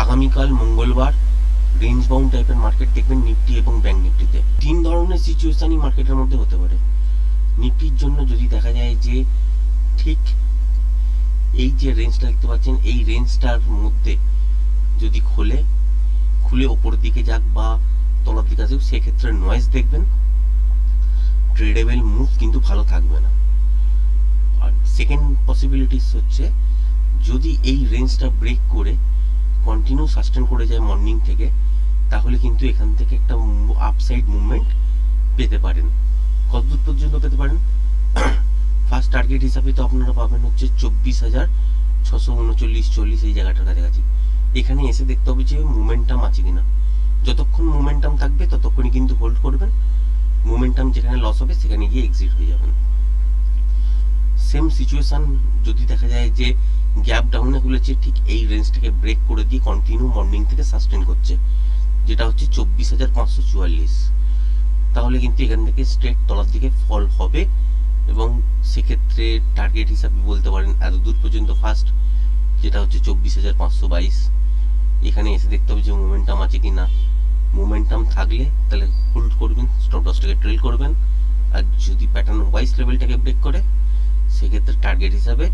আগামীকাল মঙ্গলবার range bound টাইপের মার্কেট দেখবেন নিফটি এবং ব্যাংক নিফটিতে। তিন ধরনের সিচুয়েশনই মার্কেটের মধ্যে হতে পারে। নিফটির জন্য যদি দেখা যায় যে ঠিক এই যে রেঞ্জটা দেখতে পাচ্ছেন, এই রেঞ্জটার মধ্যে যদি খুলে ওপরের দিকে যাক বা তলার দিকে আসুক, সেক্ষেত্রে নয়েজ দেখবেন, ট্রেডেবল মুভ কিন্তু ভালো থাকবে না। আর সেকেন্ড পসিবিলিটিস হচ্ছে যদি এই রেঞ্জটা ব্রেক করে কন্টিনিউ সাস্টেন করে যায় মর্নিং থেকে, তাহলে কিন্তু এখান থেকে একটা আপসাইড মুভমেন্ট পেতে পারেন। কতদূর পর্যন্ত পেতে পারেন? ফার্স্ট টার্গেট হিসাবে তো আপনারা পাবেন হচ্ছে 24,639-40 এই জায়গাটার কাছাকাছি। এখানে এসে দেখতে হবে যে মোমেন্টাম আছে কিনা। যতক্ষণ মোমেন্টাম থাকবে ততক্ষণই কিন্তু হোল্ড করবেন। মোমেন্টাম যেখানে লস হবে সেখানে গিয়ে এক্সিট হয়ে যাবেন। সেম সিচুয়েশন যদি দেখা যায় যে গ্যাপ ডাউনে খুলেছে, ঠিক এই রেঞ্জটাকে ব্রেক করে দিয়ে কন্টিনিউ মর্নিং থেকে সাস্টেন করছে, যেটা হচ্ছে 24,544, তাহলে কিন্তু এখান থেকে স্ট্রেট তলার দিকে ফল হবে। এবং সেক্ষেত্রে টার্গেট হিসাবে বলতে পারেন এত দূর পর্যন্ত ফার্স্ট, যেটা হচ্ছে 24,522। এখানে এসে দেখতে হবে যে মোমেন্টাম আছে কি না। মোমেন্টাম থাকলে তাহলে হোল্ড করবেন, স্টপ লসটাকে ট্রেল করবেন। আর যদি প্যাটার্ন ওয়াইজ লেভেলটাকে ব্রেক করে, সেক্ষেত্রে টার্গেট হিসাবে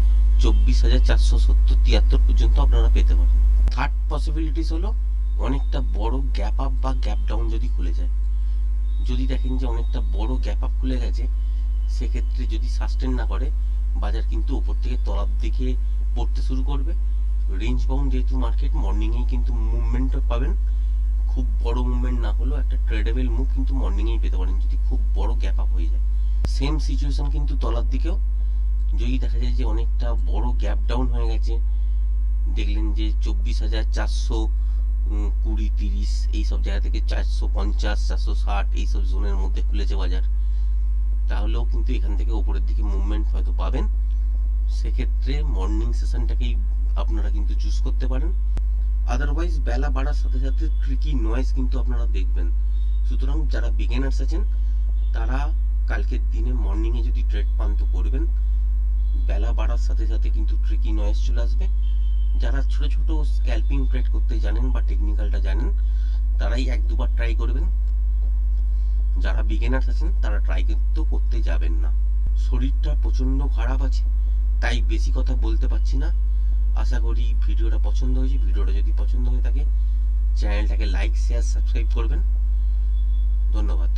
24,470-73 পর্যন্ত আপনারা পেতে পারেন। থার্ড পসিবিলিটিস হলো অনেকটা বড় গ্যাপ আপ বা গ্যাপ ডাউন যদি খুলে যায়। যদি দেখেন যে অনেকটা বড় গ্যাপ আপ খুলে গেছে, সেক্ষেত্রে যদি সাস্টেন না করে, বাজার কিন্তু উপর থেকে তলার দিকে পড়তে শুরু করবে। রেঞ্জ বাউন্ড যেহেতু মার্কেট, মর্নিংয়েই কিন্তু মুভমেন্টও পাবেন। খুব বড় মুভমেন্ট না হলেও একটা ট্রেডেবল মুভ কিন্তু মর্নিংয়েই পেতে পারেন যদি খুব বড় গ্যাপ আপ হয়ে যায়। সেম সিচুয়েশন কিন্তু তলার দিকেও, যদি দেখা যায় যে অনেকটা বড় গ্যাপ ডাউন হয়ে গেছে, দেখলেন যে 24,420-30 এইসব জায়গা থেকে 450-460 এইসব জোনের মধ্যে খুলেছে বাজার, তাহলেও কিন্তু এখান থেকে উপরের দিকে মুভমেন্ট হয়তো পাবেন। সেক্ষেত্রে মর্নিং সেশনটাকেই আপনারা কিন্তু চুজ করতে পারেন। আদারওয়াইজ বেলা বাড়ার সাথে সাথে ট্রিকি নয়েজ কিন্তু আপনারা দেখবেন। সুতরাং যারা বিগিনার্স আছেন তারা কালকের দিনে মর্নিংয়ে যদি ট্রেড পান তো করবেন। বেলা বাড়ার সাথে সাথে কিন্তু ট্রিকি নয়েজ চলে আসবে। যারা ছোট ছোট স্ক্যাল্পিং ট্রেড করতে জানেন বা টেকনিক্যালটা জানেন, তারাই এক দুবার ট্রাই করবেন। যারা বিগিনার্স আছেন তারা ট্রাই কিন্তু করতে যাবেন না। শরীরটা প্রচন্ড খারাপ আছে, তাই বেশি কথা বলতে পারছি না। আশা করি ভিডিওটা পছন্দ হয়েছে। ভিডিওটা যদি পছন্দ হয়ে থাকে চ্যানেলটাকে লাইক, শেয়ার, সাবস্ক্রাইব করবেন। ধন্যবাদ।